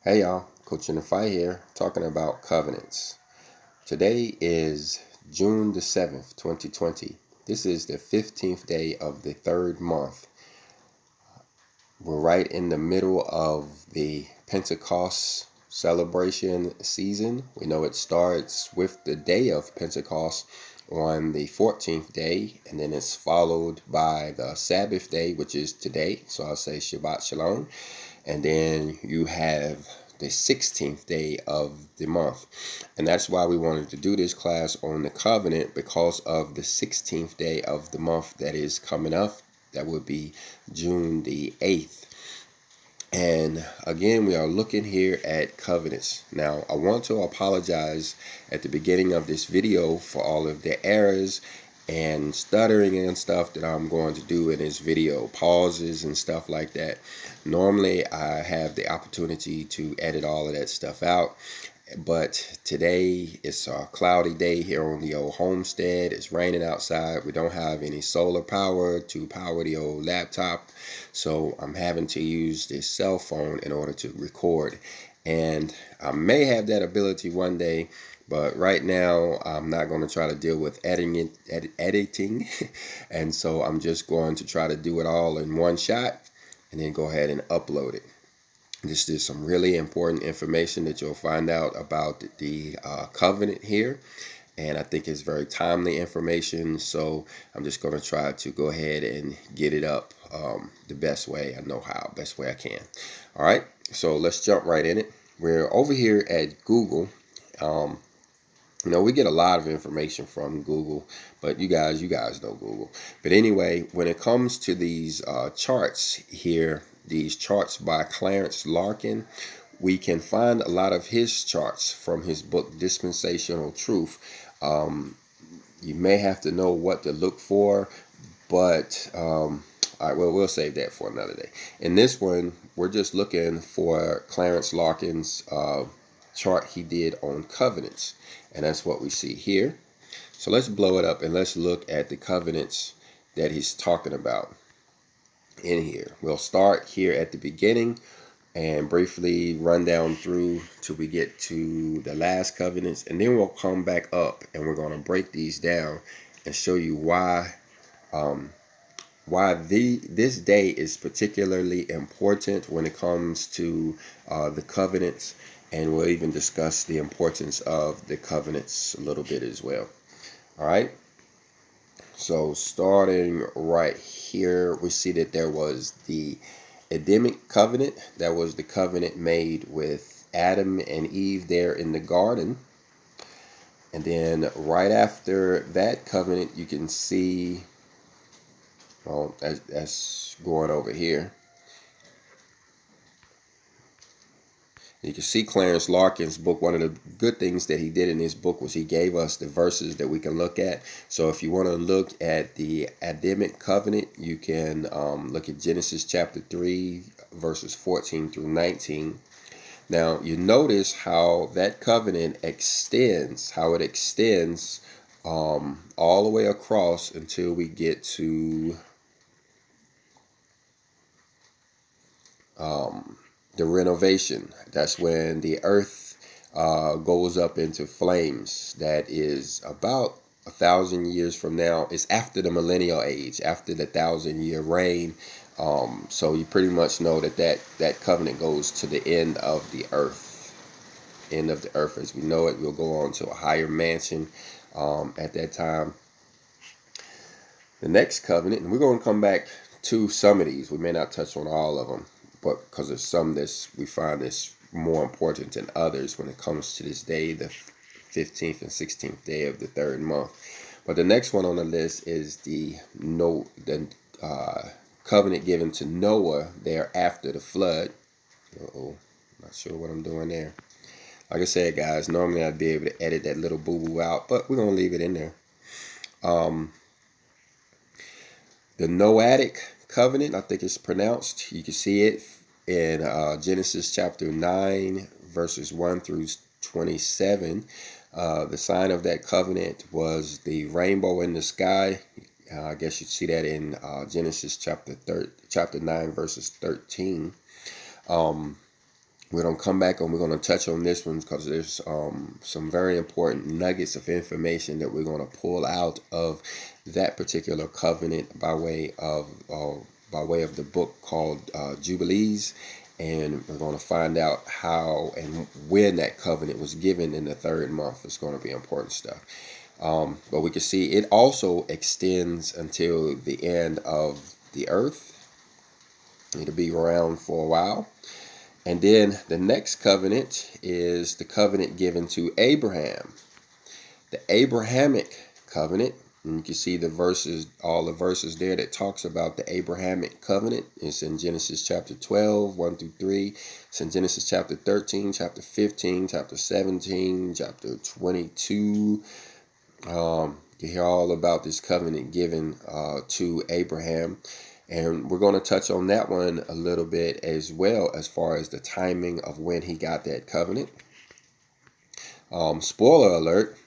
Hey y'all, Coach in the Fight here, talking about covenants. Today is June the 7th, 2020. This is the 15th day of the third month. We're right in the middle of the Pentecost celebration season. We know it starts with the day of Pentecost on the 14th day, and then it's followed by the Sabbath day, which is today. So I'll say Shabbat Shalom. And then you have the 16th day of the month. And that's why we wanted to do this class on the covenant, because of the 16th day of the month that is coming up. That would be June the 8th. And again, we are looking here at covenants. Now, I want to apologize at the beginning of this video for all of the errors and stuttering and stuff that I'm going to do in this video, pauses and stuff like that. Normally, I have the opportunity to edit all of that stuff out. But today it's a cloudy day here on the old homestead. It's raining outside. We don't have any solar power to power the old laptop. So I'm having to use this cell phone in order to record. And I may have that ability one day, but right now I'm not going to try to deal with editing. And so I'm just going to try to do it all in one shot and then go ahead and upload it. This is some really important information that you'll find out about the covenant here. And I think it's very timely information. So I'm just going to try to go ahead and get it up the best way I know how, best way I can. All right. So let's jump right in it. We're over here at Google. We get a lot of information from Google, but you guys know Google. But anyway, when it comes to these charts here, these charts by Clarence Larkin, we can find a lot of his charts from his book, Dispensational Truth. You may have to know what to look for, but all right, well, we'll save that for another day. In this one, we're just looking for Clarence Larkin's chart he did on covenants, and that's what we see here. So let's blow it up and let's look at the covenants that he's talking about in here. We'll start here at the beginning and briefly run down through till we get to the last covenants, and then we'll come back up and we're going to break these down and show you why this day is particularly important when it comes to the covenants, and we'll even discuss the importance of the covenants a little bit as well. All right. So starting right here, we see that there was the Edenic covenant. That was the covenant made with Adam and Eve there in the garden. And then right after that covenant, you can see, well, that's going over here. You can see Clarence Larkin's book. One of the good things that he did in his book was he gave us the verses that we can look at. So if you want to look at the Adamic covenant, you can look at Genesis chapter 3, verses 14 through 19. Now, you notice how that covenant extends, all the way across until we get to the renovation. That's when the earth goes up into flames. That is about 1,000 years from now. It's after the millennial age, after the 1,000-year reign. So you pretty much know that covenant goes to the end of the earth. End of the earth as we know it. We'll go on to a higher mansion at that time. The next covenant, and we're going to come back to some of these. We may not touch on all of them, but because there's some that we find this more important than others when it comes to this day, the 15th and 16th day of the third month. But the next one on the list is the covenant given to Noah there after the flood. Not sure what I'm doing there. Like I said, guys, normally I'd be able to edit that little boo-boo out, but we're going to leave it in there. The Noahic covenant, I think it's pronounced. You can see it in Genesis chapter 9, verses 1 through 27. The sign of that covenant was the rainbow in the sky. I guess you'd see that in Genesis chapter 9, verses 13. We're going to come back and we're going to touch on this one because there's some very important nuggets of information that we're going to pull out of that particular covenant by way of the book called Jubilees, and we're going to find out how and when that covenant was given in the third month. It's going to be important stuff. But we can see it also extends until the end of the earth. It'll be around for a while. And then the next covenant is the covenant given to Abraham. The Abrahamic covenant, and you can see the verses, all the verses there that talks about the Abrahamic covenant. It's in Genesis chapter 12, 1 through 3. It's in Genesis chapter 13, chapter 15, chapter 17, chapter 22. You hear all about this covenant given to Abraham. And we're going to touch on that one a little bit as well, as far as the timing of when he got that covenant. Spoiler alert,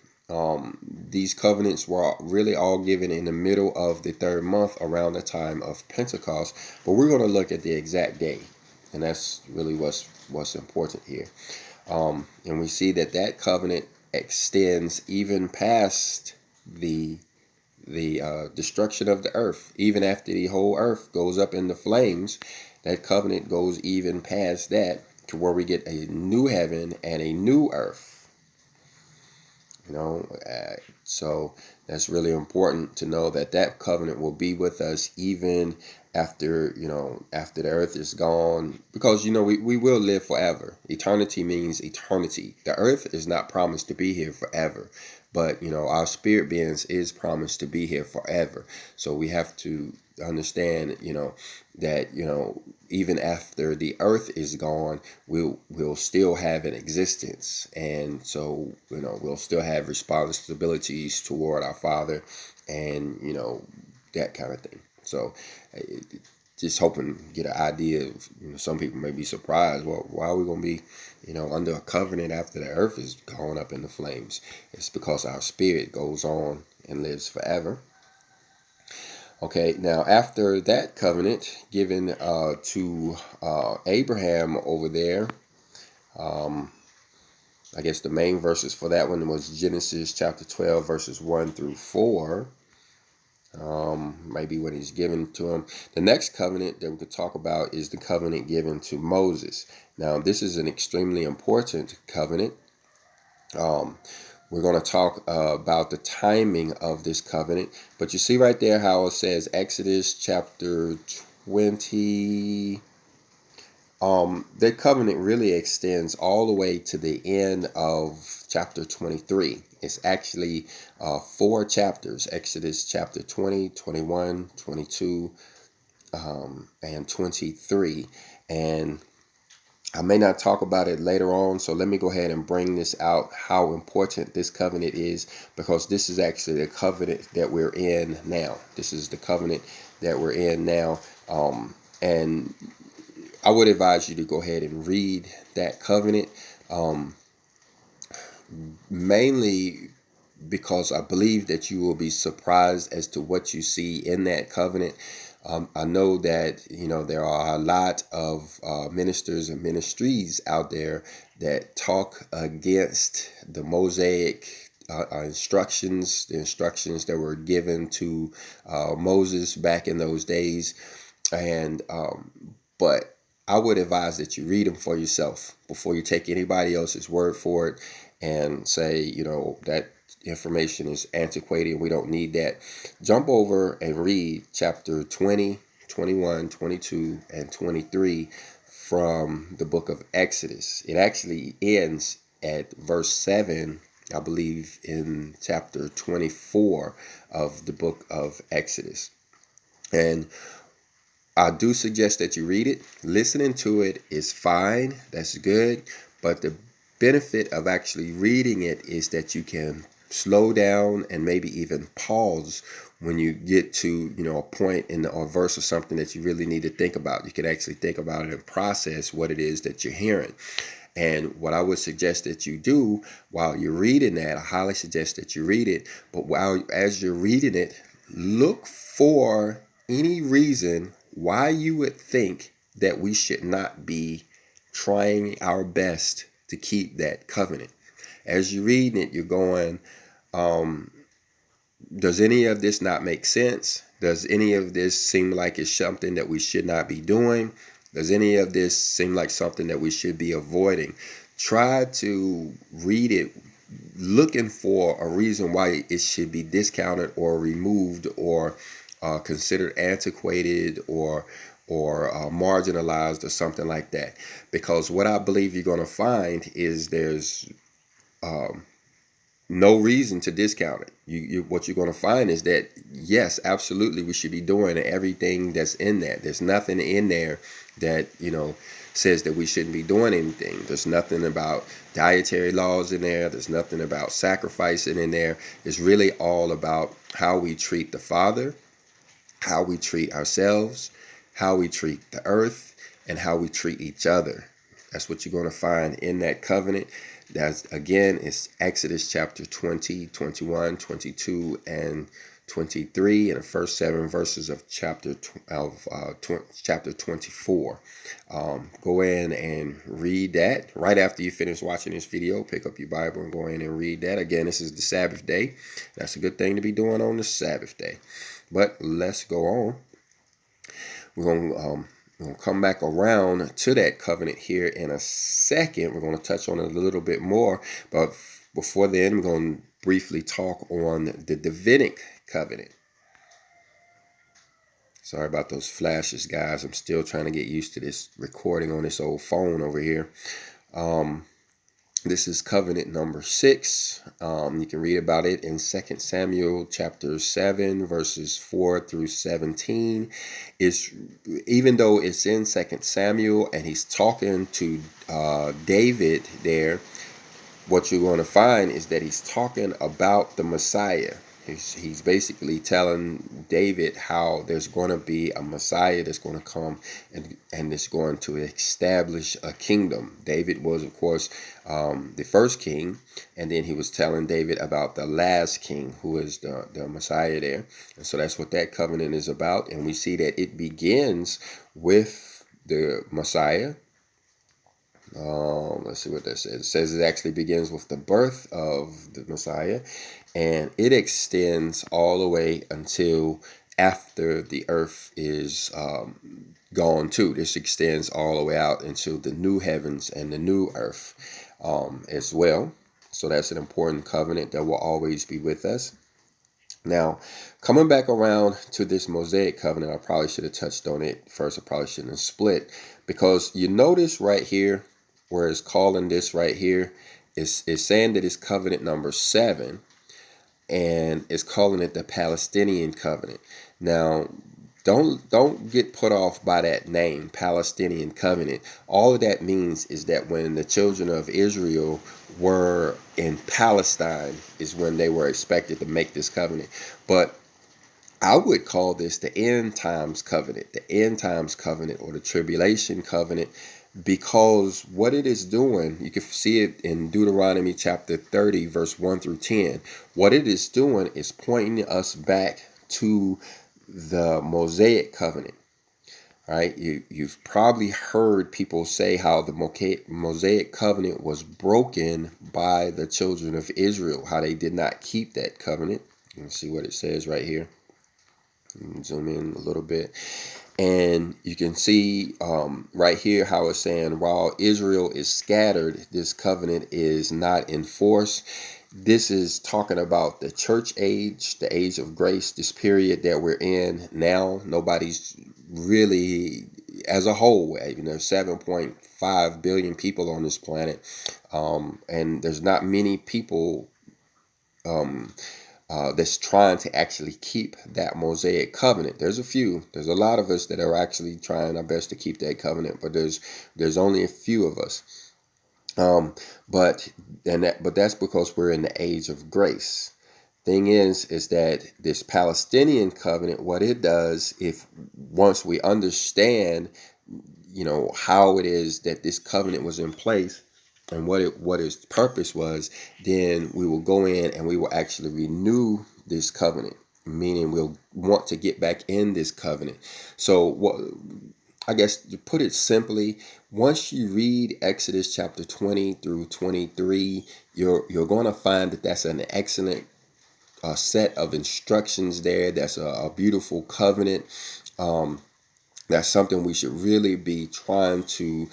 these covenants were really all given in the middle of the third month around the time of Pentecost. But we're going to look at the exact day. And that's really what's important here. And we see that covenant extends even past the destruction of the earth. Even after the whole earth goes up in the flames, that covenant goes even past that to where we get a new heaven and a new earth. So that's really important to know that covenant will be with us even after the earth is gone, because we will live forever. Eternity means eternity. The earth is not promised to be here forever, but our spirit beings is promised to be here forever. So we have to understand that even after the earth is gone, we'll still have an existence, and so we'll still have responsibilities toward our Father, and that kind of thing. So just hoping to get an idea of, some people may be surprised. Well, why are we going to be under a covenant after the earth is gone up in the flames? It's because our spirit goes on and lives forever. Okay, now after that covenant given to Abraham over there, I guess the main verses for that one was Genesis chapter 12, verses 1 through 4. Maybe when he's given to him. The next covenant that we could talk about is the covenant given to Moses. Now, this is an extremely important covenant. We're going to talk about the timing of this covenant. But you see right there how it says Exodus chapter 20. That covenant really extends all the way to the end of chapter 23. It's actually 4 chapters: Exodus chapter 20, 21, 22, and 23. And I may not talk about it later on, so let me go ahead and bring this out, how important this covenant is, because this is actually the covenant that we're in now. This is the covenant that we're in now. And I would advise you to go ahead and read that covenant, mainly because I believe that you will be surprised as to what you see in that covenant. I know that there are a lot of ministers and ministries out there that talk against the Mosaic instructions, the instructions that were given to Moses back in those days, and but I would advise that you read them for yourself before you take anybody else's word for it and say, that information is antiquated and we don't need that. Jump over and read chapter 20, 21, 22, and 23 from the book of Exodus. It actually ends at verse 7, I believe, in chapter 24 of the book of Exodus. And I do suggest that you read it. Listening to it is fine. That's good. But the benefit of actually reading it is that you can slow down and maybe even pause when you get to a point in a verse or something that you really need to think about. You can actually think about it and process what it is that you're hearing. And what I would suggest that you do while you're reading that, I highly suggest that you read it. But as you're reading it, look for any reason why you would think that we should not be trying our best to keep that covenant. As you're reading it, you're going, does any of this not make sense? Does any of this seem like it's something that we should not be doing? Does any of this seem like something that we should be avoiding? Try to read it looking for a reason why it should be discounted or removed or considered antiquated or marginalized or something like that. Because what I believe you're going to find is there's no reason to discount it. What you're going to find is that, yes, absolutely, we should be doing everything that's in that. There's nothing in there that, says that we shouldn't be doing anything. There's nothing about dietary laws in there. There's nothing about sacrificing in there. It's really all about how we treat the Father, how we treat ourselves, how we treat the earth, and how we treat each other. That's what you're going to find in that covenant. That's, again, it's Exodus chapter 20, 21, 22, and 23, and the first 7 verses of chapter 24. Go in and read that. Right after you finish watching this video, pick up your Bible and go in and read that. Again, this is the Sabbath day. That's a good thing to be doing on the Sabbath day. But let's go on. We're going to come back around to that covenant here in a second. We're going to touch on it a little bit more. But before then, we're going to briefly talk on the Davidic covenant. Sorry about those flashes, guys. I'm still trying to get used to this recording on this old phone over here. This is covenant number 6. You can read about it in 2 Samuel chapter 7, verses 4 through 17. Even though it's in 2 Samuel and he's talking to David there, what you're going to find is that he's talking about the Messiah. He's basically telling David how there's going to be a Messiah that's going to come and it's going to establish a kingdom. David was, of course, the first king, and then he was telling David about the last king, who is the Messiah there. And so that's what that covenant is about. And we see that it begins with the Messiah. Let's see what that says. It says it actually begins with the birth of the Messiah, and it extends all the way until after the earth is gone too. This extends all the way out into the new heavens and the new earth as well. So that's an important covenant that will always be with us. Now, coming back around to this Mosaic covenant, I probably should have touched on it first. I probably shouldn't have split, because you notice right here where it's calling this right here is saying that it's covenant number 7, and it's calling it the Palestinian covenant. Now, don't get put off by that name, Palestinian covenant. All of that means is that when the children of Israel were in Palestine is when they were expected to make this covenant. But I would call this the end times covenant, or the tribulation covenant, because what it is doing, you can see it in Deuteronomy chapter 30, verse 1 through 10. What it is doing is pointing us back to the Mosaic covenant. Right? You've probably heard people say how the Mosaic covenant was broken by the children of Israel, how they did not keep that covenant. Let's see what it says right here. Zoom in a little bit. And you can see right here how it's saying, while Israel is scattered, this covenant is not in force. This is talking about the church age, the age of grace, this period that we're in now. Nobody's really, as a whole, 7.5 billion people on this planet. And there's not many people that's trying to actually keep that Mosaic covenant. There's a lot of us that are actually trying our best to keep that covenant, but there's only a few of us. But that's because we're in the age of grace. Thing is that this Palestinian covenant, what it does, if once we understand, how it is that this covenant was in place and what its purpose was, then we will go in and we will actually renew this covenant, meaning we'll want to get back in this covenant. So I guess to put it simply, once you read Exodus chapter 20 through 23, you're going to find that that's an excellent set of instructions there. That's a beautiful covenant. Um, that's something we should really be trying to,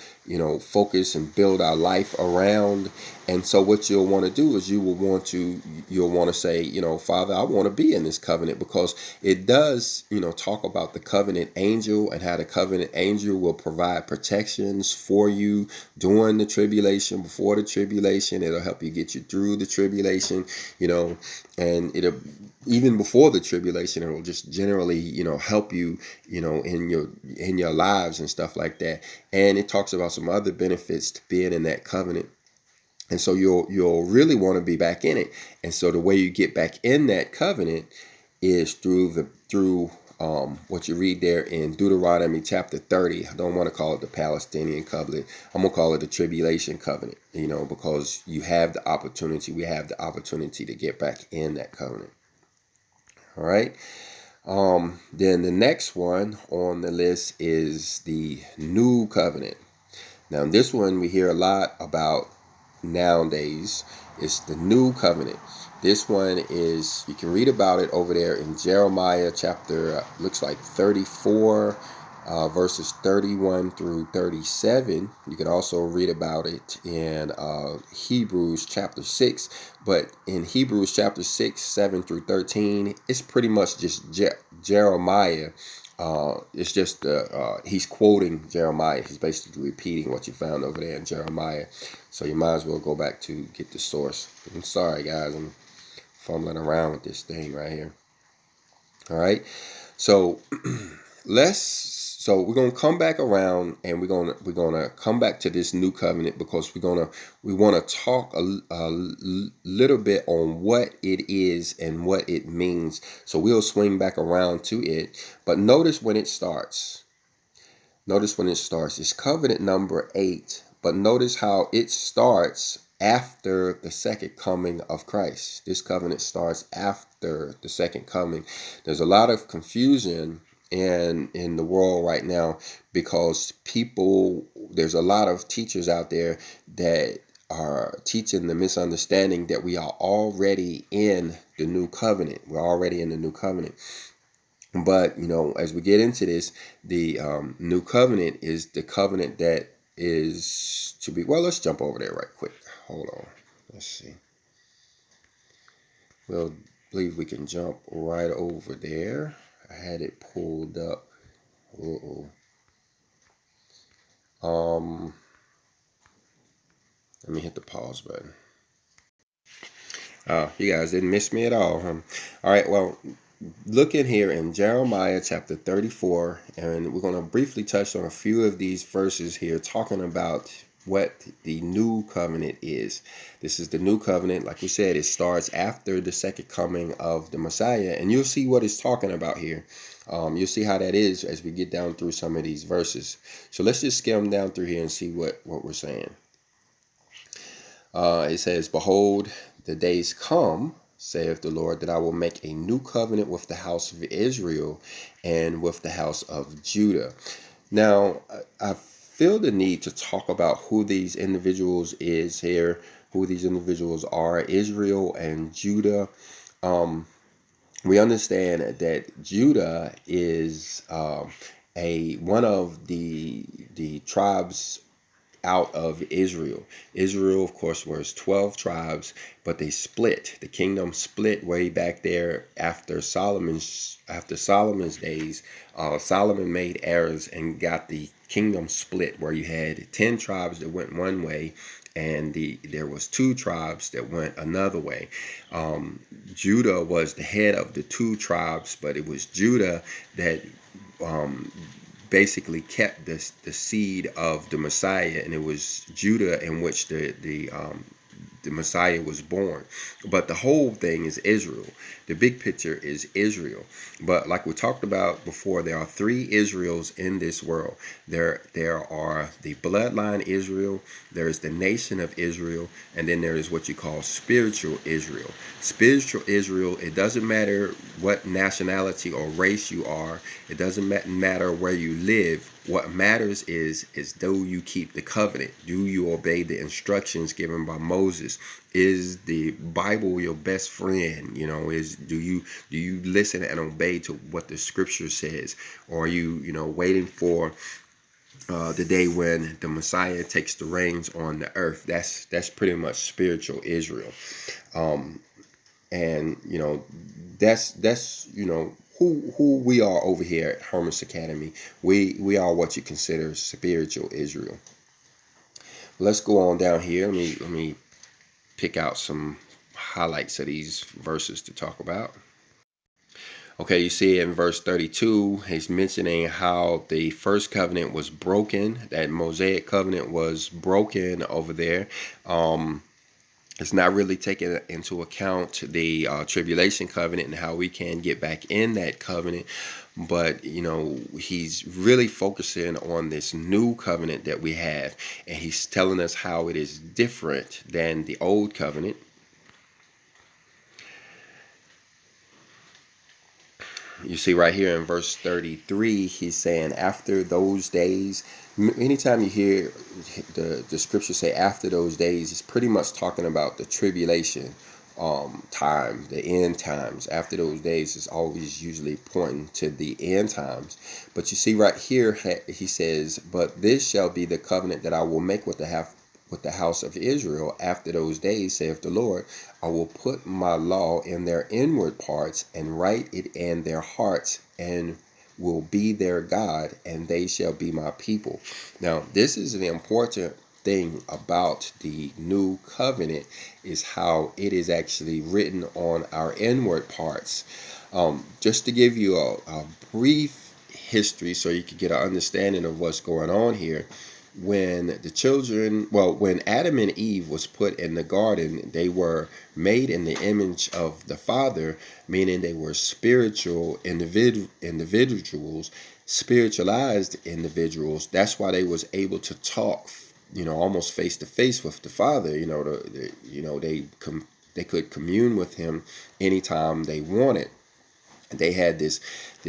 focus and build our life around. And so what you'll want to do is you'll want to say, Father, I want to be in this covenant, because it does, talk about the covenant angel and how the covenant angel will provide protections for you during the tribulation, before the tribulation. It'll help you get you through the tribulation, and it'll, even before the tribulation, it'll just generally, help you, in your lives and stuff like that. And it talks about some other benefits to being in that covenant. And so you'll really want to be back in it. And so the way you get back in that covenant is through what you read there in Deuteronomy chapter 30. I don't want to call it the Palestinian covenant. I'm going to call it the tribulation covenant, because we have the opportunity to get back in that covenant. All right. Then the next one on the list is the new covenant. Now, this one we hear a lot about nowadays. It's the new covenant. This one is, you can read about it over there in Jeremiah chapter, looks like 34, verses 31 through 37. You can also read about it in Hebrews chapter 6. But in Hebrews chapter 6, 7 through 13, it's pretty much just Jeremiah. It's just he's quoting Jeremiah. He's basically repeating what you found over there in Jeremiah. So you might as well go back to get the source. I'm sorry, guys. I'm fumbling around with this thing right here. All right. So we're gonna come back around, and we're gonna come back to this new covenant, because we want to talk a little bit on what it is and what it means. So we'll swing back around to it. But notice when it starts. It's covenant number 8. But notice how it starts after the second coming of Christ. This covenant starts after the second coming. There's a lot of confusion in the world right now, because there's a lot of teachers out there that are teaching the misunderstanding that we are already in the new covenant. We're already in the new covenant. But, as we get into this, the new covenant is the covenant that is to be. Well, let's jump over there right quick. Hold on. Let's see. Well, I believe we can jump right over there. I had it pulled up. Let me hit the pause button. You guys didn't miss me at all, huh? All right, well, look in here in Jeremiah chapter 34, and we're going to briefly touch on a few of these verses here, talking about what the new covenant is. This is the new covenant. Like we said, it starts after the second coming of the Messiah, and you'll see what it's talking about here. You'll see how that is as we get down through some of these verses. So let's just skim down through here and see what we're saying. It says, "Behold, the days come, saith the Lord, that I will make a new covenant with the house of Israel and with the house of Judah." Now, I feel the need to talk about who these individuals is here, who these individuals are, Israel and Judah. We understand that Judah is one of the tribes out of Israel. Israel, of course, was 12 tribes, but they split. The kingdom split way back there after Solomon's days. Solomon made errors and got the kingdom split, where you had 10 tribes that went one way, and there was 2 tribes that went another way. Judah was the head of the 2 tribes, but it was Judah that basically kept the seed of the Messiah, and it was Judah in which the Messiah was born. But the whole thing is Israel. The big picture is Israel. But like we talked about before, there are 3 Israels in this world. There are the bloodline Israel, there is the nation of Israel, and then there is what you call spiritual Israel. Spiritual Israel, it doesn't matter what nationality or race you are. It doesn't matter where you live. What matters is do you keep the covenant? Do you obey the instructions given by Moses? Is the Bible your best friend? Do you listen and obey to what the scripture says? Or are you waiting for the day when the Messiah takes the reins on the earth? That's pretty much spiritual Israel. And that's who we are over here at Hermes Academy. We are what you consider spiritual Israel. Let's go on down here. Let me pick out some highlights of these verses to talk about. Okay, you see in verse 32, he's mentioning how the first covenant was broken. That Mosaic covenant was broken over there. It's not really taking into account the tribulation covenant and how we can get back in that covenant. But, he's really focusing on this new covenant that we have. And he's telling us how it is different than the old covenant. You see right here in verse 33, he's saying after those days. Anytime you hear the scripture say after those days, it's pretty much talking about the tribulation time, the end times. After those days is always usually pointing to the end times. But you see right here, he says, but this shall be the covenant that I will make with the house of Israel after those days, saith the Lord. I will put my law in their inward parts and write it in their hearts, and will be their God, and they shall be my people. Now, this is an important thing about the new covenant, is how it is actually written on our inward parts. Just to give you a brief history so you can get an understanding of what's going on here. When Adam and Eve was put in the garden, they were made in the image of the Father, meaning they were spiritual individuals, spiritualized individuals. That's why they was able to talk, almost face to face with the Father. They could commune with him anytime they wanted. They had this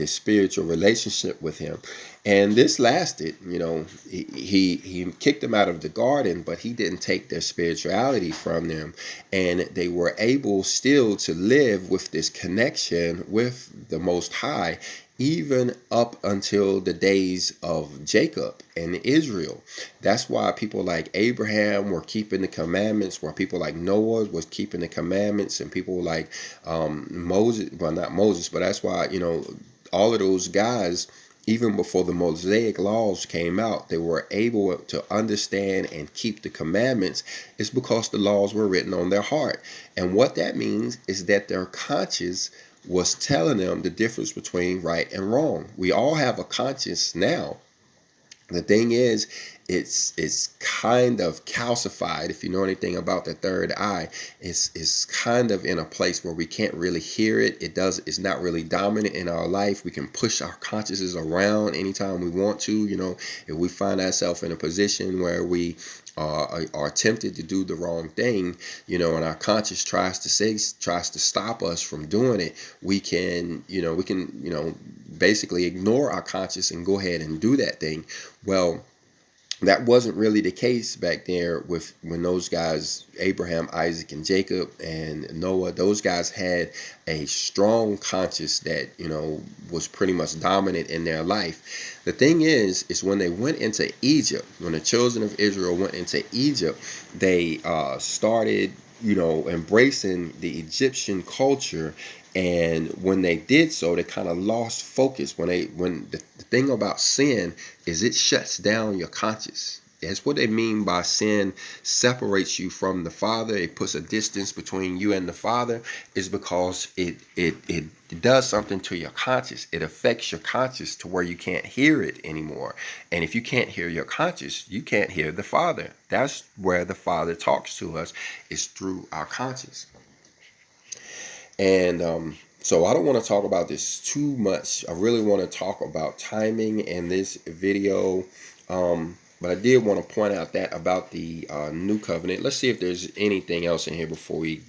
spiritual relationship with him, and this lasted. He kicked them out of the garden, but he didn't take their spirituality from them, and they were able still to live with this connection with the Most High, even up until the days of Jacob and Israel. That's why people like Abraham were keeping the commandments, where people like Noah was keeping the commandments, and people like Moses, well, not Moses, but that's why, all of those guys, even before the Mosaic laws came out, they were able to understand and keep the commandments. It's because the laws were written on their heart. And what that means is that their conscience was telling them the difference between right and wrong. We all have a conscience now. The thing is, it's kind of calcified. If you know anything about the third eye, it's kind of in a place where we can't really hear it. It's not really dominant in our life. We can push our consciences around anytime we want to. If we find ourselves in a position where we are tempted to do the wrong thing, and our conscience tries to stop us from doing it, we can basically ignore our conscience and go ahead and do that thing. Well, that wasn't really the case back there when those guys, Abraham, Isaac, and Jacob, and Noah, those guys had a strong conscience that, was pretty much dominant in their life. The thing is when they went into Egypt, when the children of Israel went into Egypt, they started, embracing the Egyptian culture. And when they did so, they kind of lost focus. When the thing about sin is it shuts down your conscience. That's what they mean by sin separates you from the Father. It puts a distance between you and the Father. Is because it does something to your conscience. It affects your conscience to where you can't hear it anymore. And if you can't hear your conscience, you can't hear the Father. That's where the Father talks to us, is through our conscience. And so I don't want to talk about this too much. I really want to talk about timing in this video. But I did want to point out that about the new covenant. Let's see if there's anything else in here before we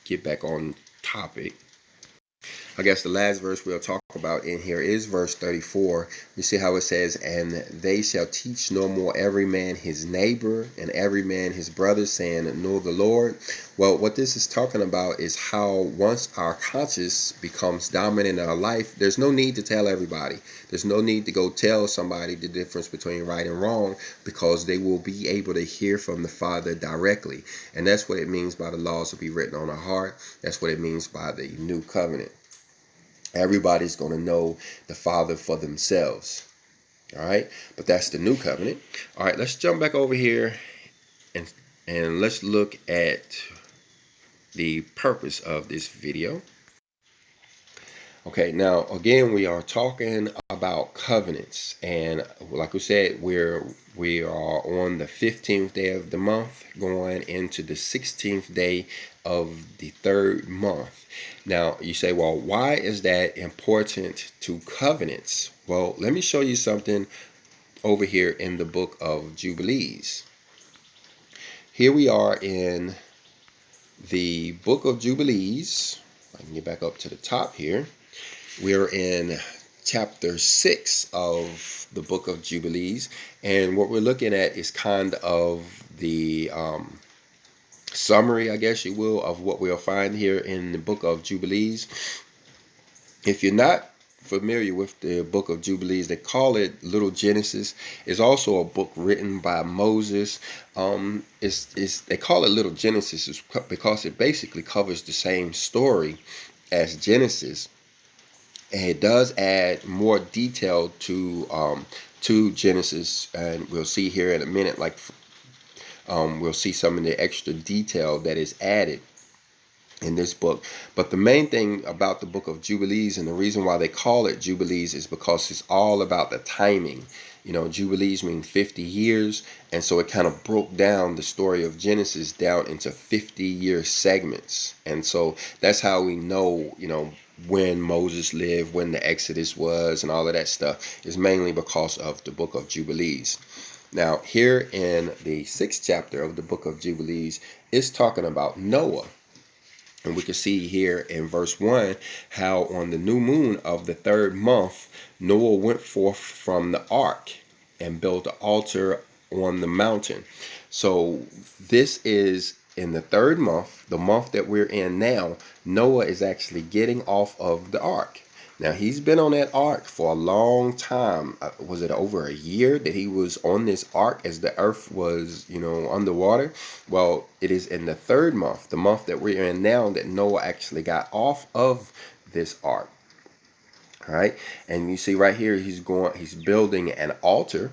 get back on topic. I guess the last verse we'll talk about in here is verse 34. You see how it says, and they shall teach no more every man his neighbor and every man his brother, saying, know the Lord. Well, what this is talking about is how once our conscience becomes dominant in our life, there's no need to tell everybody. There's no need to go tell somebody the difference between right and wrong, because they will be able to hear from the Father directly. And that's what it means by the laws will be written on our heart. That's what it means by the new covenant. Everybody's going to know the Father for themselves. All right. But that's the new covenant. All right. Let's jump back over here and let's look at the purpose of this video. Okay. Now, again, we are talking about covenants. And like we said, we are on the 15th day of the month, going into the 16th day of the third month. Now, you say, well, why is that important to covenants? Well, let me show you something over here in the book of Jubilees. Here we are in the book of Jubilees. I can get back up to the top here. We're in chapter 6 of the book of Jubilees. And what we're looking at is kind of the summary, I guess you will, of what we'll find here in the book of Jubilees. If you're not familiar with the book of Jubilees, they call it Little Genesis. It's also a book written by Moses. They call it Little Genesis because it basically covers the same story as Genesis, and it does add more detail to Genesis, and we'll see here in a minute. We'll see some of the extra detail that is added in this book. But the main thing about the book of Jubilees, and the reason why they call it Jubilees, is because it's all about the timing. You know, Jubilees mean 50 years, and so it kind of broke down the story of Genesis down into 50-year segments. And so that's how we know, when Moses lived, when the Exodus was, and all of that stuff is mainly because of the book of Jubilees. Now, here in the 6th chapter of the book of Jubilees, it's talking about Noah. And we can see here in verse 1 how on the new moon of the third month, Noah went forth from the ark and built an altar on the mountain. So this is in the third month, the month that we're in now. Noah is actually getting off of the ark. Now, he's been on that ark for a long time. Was it over a year that he was on this ark as the earth was, underwater? Well, it is in the third month, the month that we're in now, that Noah actually got off of this ark. All right. And you see right here, he's building an altar.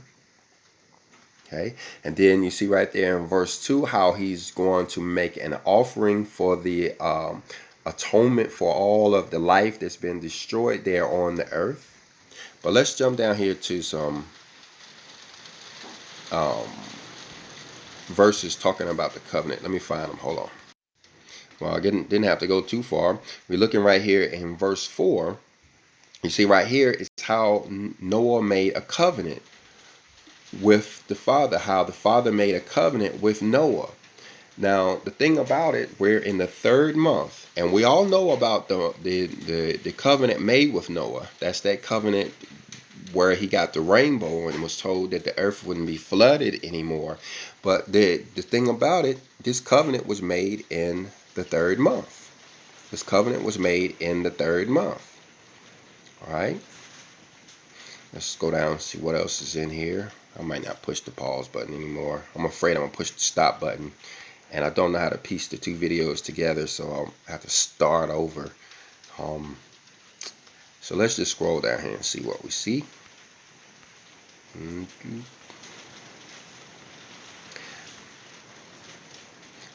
Okay. And then you see right there in verse 2 how he's going to make an offering for the atonement for all of the life that's been destroyed there on the earth. But let's jump down here to some verses talking about the covenant. Let me find them. Hold on. Well, I didn't have to go too far. We're looking right here in verse 4. You see right here is how Noah made a covenant with the Father, how the Father made a covenant with Noah. Now, the thing about it, we're in the third month, and we all know about the covenant made with Noah. That's that covenant where he got the rainbow and was told that the earth wouldn't be flooded anymore. But the thing about it, this covenant was made in the third month. This covenant was made in the third month. All right. Let's go down and see what else is in here. I might not push the pause button anymore. I'm afraid I'm going to push the stop button. And I don't know how to piece the two videos together, so I'll have to start over. So let's just scroll down here and see what we see.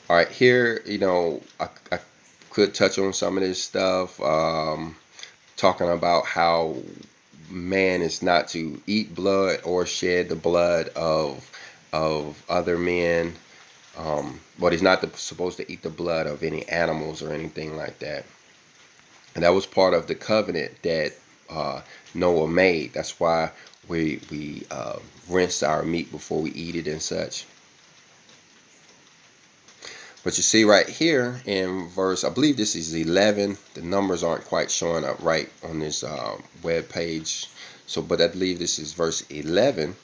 All right, here, I could touch on some of this stuff, talking about how man is not to eat blood or shed the blood of other men. But he's not supposed to eat the blood of any animals or anything like that. And that was part of the covenant that Noah made. That's why we rinse our meat before we eat it and such. But you see right here in verse, I believe this is 11. The numbers aren't quite showing up right on this web page. So, but I believe this is verse 11.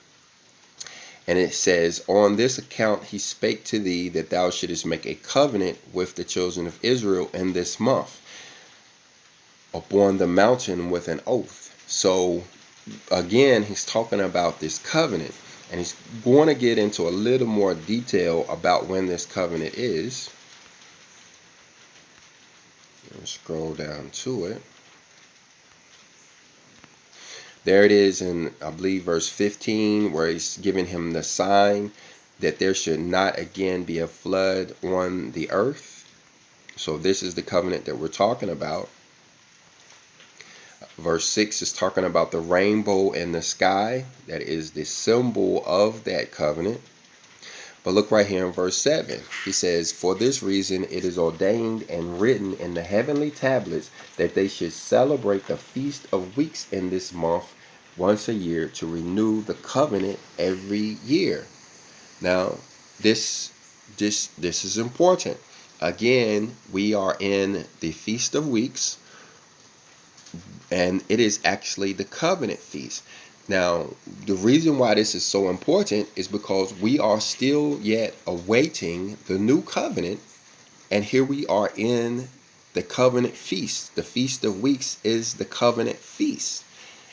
And it says, on this account he spake to thee that thou shouldest make a covenant with the children of Israel in this month upon the mountain with an oath. So again, he's talking about this covenant, and he's going to get into a little more detail about when this covenant is. Let's scroll down to it. There it is in, I believe, verse 15, where he's giving him the sign that there should not again be a flood on the earth. So this is the covenant that we're talking about. Verse 6 is talking about the rainbow in the sky. That is the symbol of that covenant. But look right here in verse 7. He says, for this reason it is ordained and written in the heavenly tablets that they should celebrate the feast of weeks in this month once a year, to renew the covenant every year. Now, this is important. Again, we are in the Feast of Weeks, and it is actually the covenant feast. Now, the reason why this is so important is because we are still yet awaiting the new covenant, and here we are in the covenant feast. The Feast of Weeks is the covenant feast.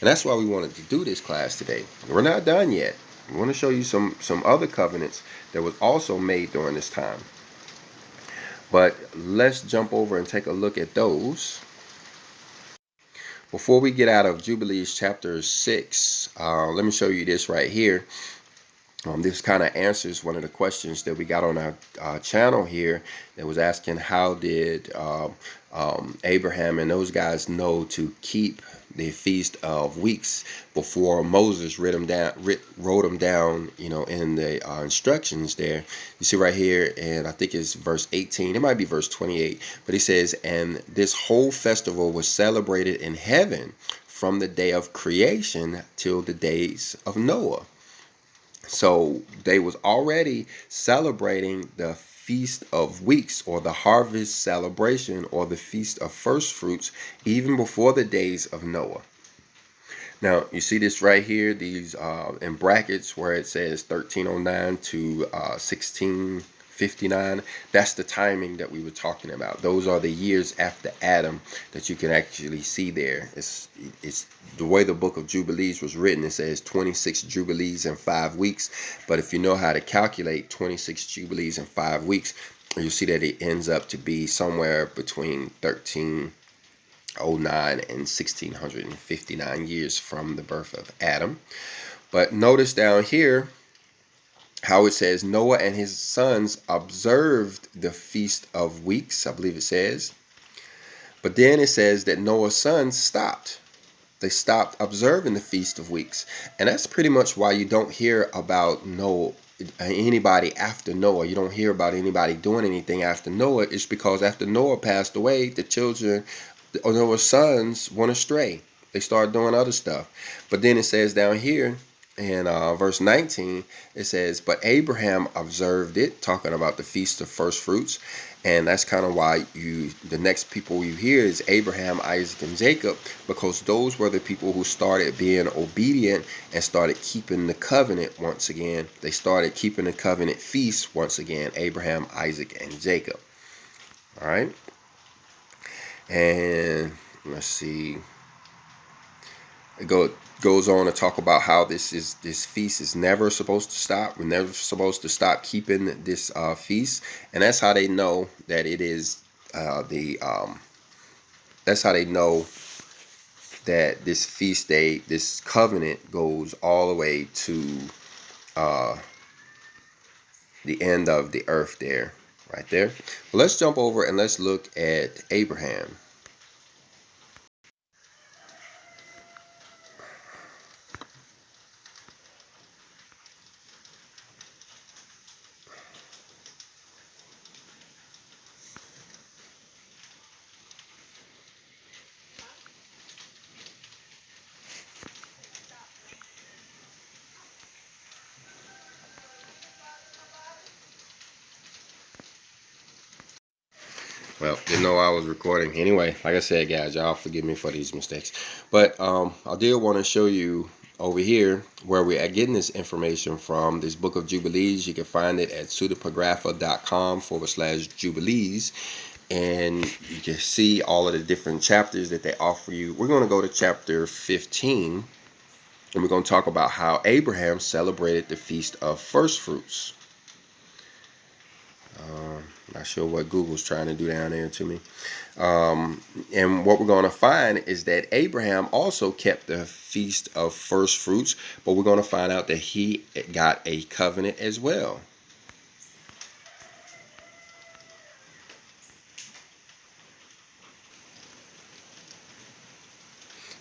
And that's why we wanted to do this class today. We're not done yet. We want to show you some other covenants that was also made during this time. But let's jump over and take a look at those. Before we get out of Jubilees chapter 6, let me show you this right here. This kind of answers one of the questions that we got on our channel here that was asking, how did Abraham and those guys know to keep the Feast of Weeks before Moses wrote them down, in the instructions there. You see right here, and I think it's verse 18. It might be verse 28, but he says, and this whole festival was celebrated in heaven from the day of creation till the days of Noah. So they was already celebrating the Feast of Weeks, or the harvest celebration, or the Feast of First Fruits, even before the days of Noah. Now, you see this right here, these in brackets where it says 1309 to 1659. That's the timing that we were talking about. Those are the years after Adam that you can actually see there. It's the way the book of Jubilees was written. It says 26 Jubilees in 5 weeks. But if you know how to calculate 26 Jubilees in 5 weeks, you'll see that it ends up to be somewhere between 1309 and 1659 years from the birth of Adam. But notice down here how it says Noah and his sons observed the Feast of Weeks, I believe it says. But then it says that Noah's sons stopped. They stopped observing the Feast of Weeks. And that's pretty much why you don't hear about anybody after Noah. You don't hear about anybody doing anything after Noah. It's because after Noah passed away, the children or Noah's sons went astray. They started doing other stuff. But then it says down here in verse 19, it says, but Abraham observed it, talking about the Feast of First Fruits. And that's kind of why the next people you hear is Abraham, Isaac, and Jacob, because those were the people who started being obedient and started keeping the covenant once again. They started keeping the covenant feast once again, Abraham, Isaac, and Jacob. All right. And let's see. It goes on to talk about how this feast is never supposed to stop. We're never supposed to stop keeping this feast, and that's how they know that it is that's how they know that this feast day, this covenant, goes all the way to the end of the earth there, right there. Well, let's jump over and let's look at Abraham. Well, didn't know I was recording. Anyway, like I said, guys, y'all forgive me for these mistakes. But I did want to show you over here where we are getting this information from. This book of Jubilees. You can find it at pseudepigrapha.com/Jubilees. And you can see all of the different chapters that they offer you. We're going to go to chapter 15. And we're going to talk about how Abraham celebrated the Feast of First Fruits. Not sure what Google's trying to do down there to me. And what we're going to find is that Abraham also kept the Feast of First Fruits, but we're going to find out that he got a covenant as well.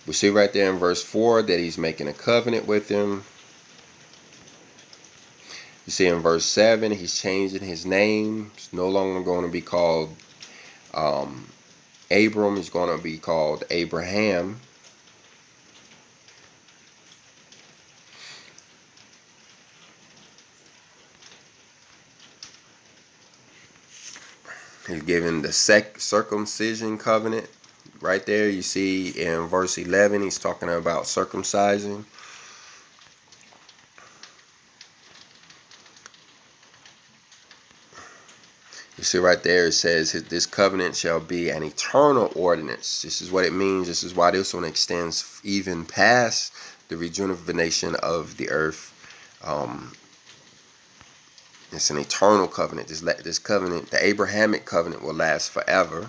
We see right there in verse 4 that he's making a covenant with him. You see in verse 7, he's changing his name. It's no longer going to be called Abram. He's going to be called Abraham. He's given the circumcision covenant. Right there, you see in verse 11, he's talking about circumcising. You see right there, it says, this covenant shall be an eternal ordinance. This is what it means. This is why this one extends even past the rejuvenation of the earth. It's an eternal covenant. This covenant, the Abrahamic covenant, will last forever.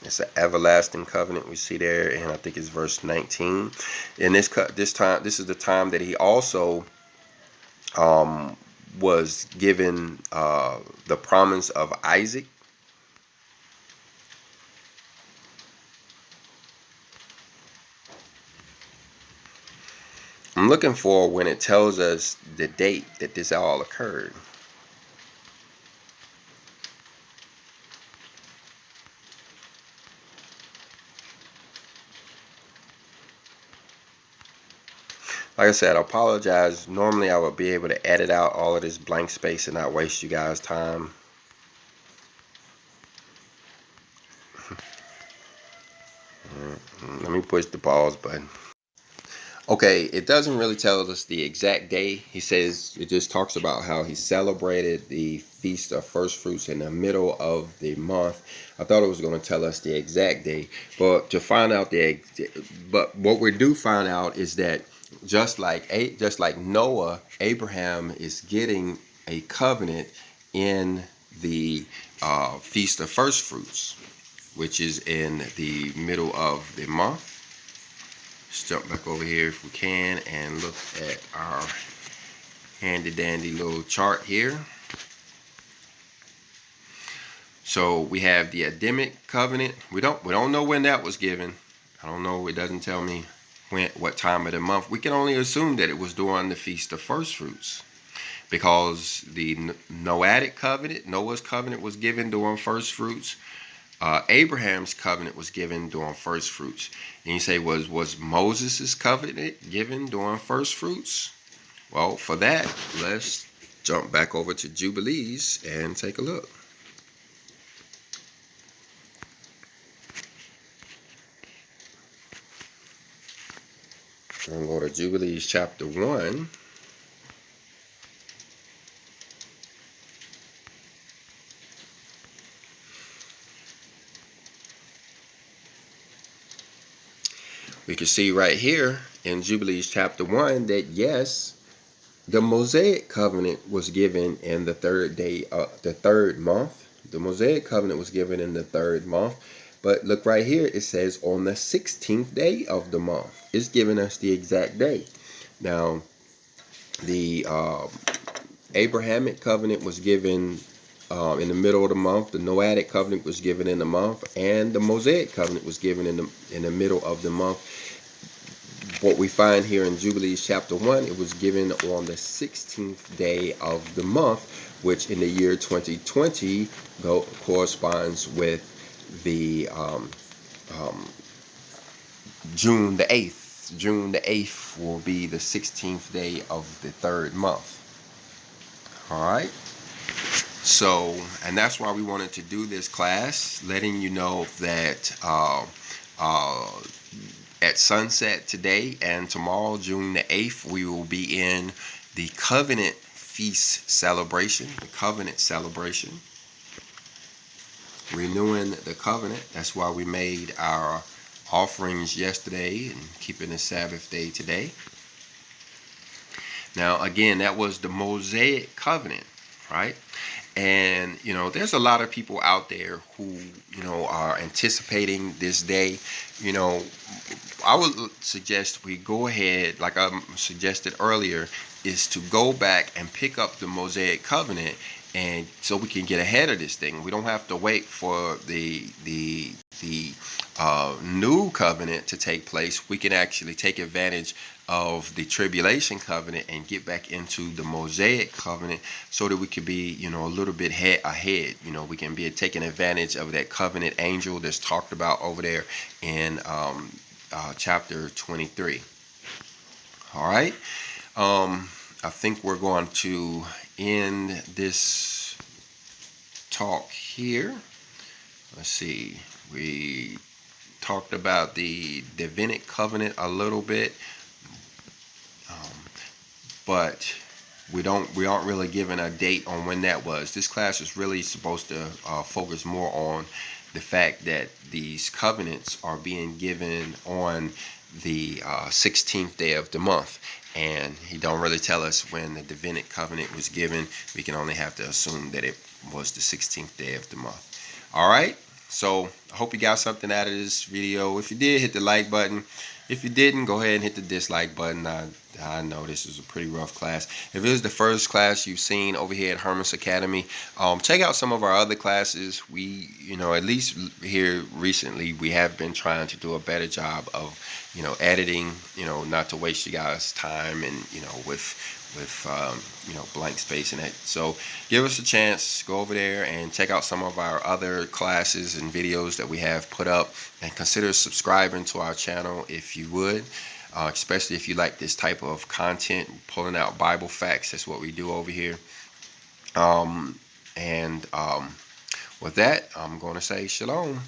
It's an everlasting covenant. We see there, and I think it's verse 19. And this is the time that he also was given the promise of Isaac. I'm looking for when it tells us the date that this all occurred. Like I said, I apologize. Normally I would be able to edit out all of this blank space and not waste you guys' time. Let me push the pause button. Okay, it doesn't really tell us the exact day. He says it just talks about how he celebrated the Feast of First Fruits in the middle of the month. I thought it was going to tell us the exact day, but to find out but what we do find out is that just like Noah, Abraham is getting a covenant in the Feast of First Fruits, which is in the middle of the month. Let's jump back over here if we can and look at our handy dandy little chart here. So we have the Adamic covenant. We don't know when that was given. I don't know. It doesn't tell me what time of the month. We can only assume that it was during the Feast of First Fruits, because the Noahic covenant, Noah's covenant, was given during First Fruits. Abraham's covenant was given during First Fruits. And you say, was Moses' covenant given during First Fruits? Well, for that, let's jump back over to Jubilees and take a look. I'm going to go to Jubilees chapter 1. We can see right here in Jubilees chapter 1 that yes, the Mosaic covenant was given in the third month. The Mosaic covenant was given in the third month. But look right here, it says on the 16th day of the month. It's giving us the exact day. Now, the Abrahamic covenant was given in the middle of the month. The Noahic covenant was given in the month, and the Mosaic covenant was given in the middle of the month. What we find here in Jubilees chapter 1, it was given on the 16th day of the month, which in the year 2020 corresponds with the June the 8th, June the 8th will be the 16th day of the third month. All right. So, and that's why we wanted to do this class, letting you know that at sunset today and tomorrow, June the 8th, we will be in the covenant feast celebration, renewing the covenant. That's why we made our offerings yesterday and keeping the Sabbath day today. Now, again, that was the Mosaic covenant, right? And, there's a lot of people out there who, are anticipating this day. I would suggest we go ahead, like I suggested earlier, is to go back and pick up the Mosaic covenant, and so we can get ahead of this thing. We don't have to wait for the new covenant to take place. We can actually take advantage of the tribulation covenant and get back into the Mosaic covenant, so that we could be, a little bit ahead. We can be taking advantage of that covenant angel that's talked about over there in chapter 23. All right. I think we're going to end this talk here. Let's see. We talked about the Davidic covenant a little bit, but we aren't really given a date on when that was. This class is really supposed to focus more on the fact that these covenants are being given on the 16th day of the month, and he don't really tell us when the Davidic covenant was given. We can only have to assume that it was the 16th day of the month. All right, so I hope you got something out of this video. If you did, hit the like button. If you didn't, go ahead and hit the dislike button. I know this is a pretty rough class. If it is the first class you've seen over here at Hermes Academy, check out some of our other classes. We, at least here recently, we have been trying to do a better job of, editing, not to waste you guys' time and, with blank space in it. So give us a chance, go over there and check out some of our other classes and videos that we have put up, and consider subscribing to our channel if you would, especially if you like this type of content, pulling out Bible facts. That's what we do over here. With that, I'm going to say shalom.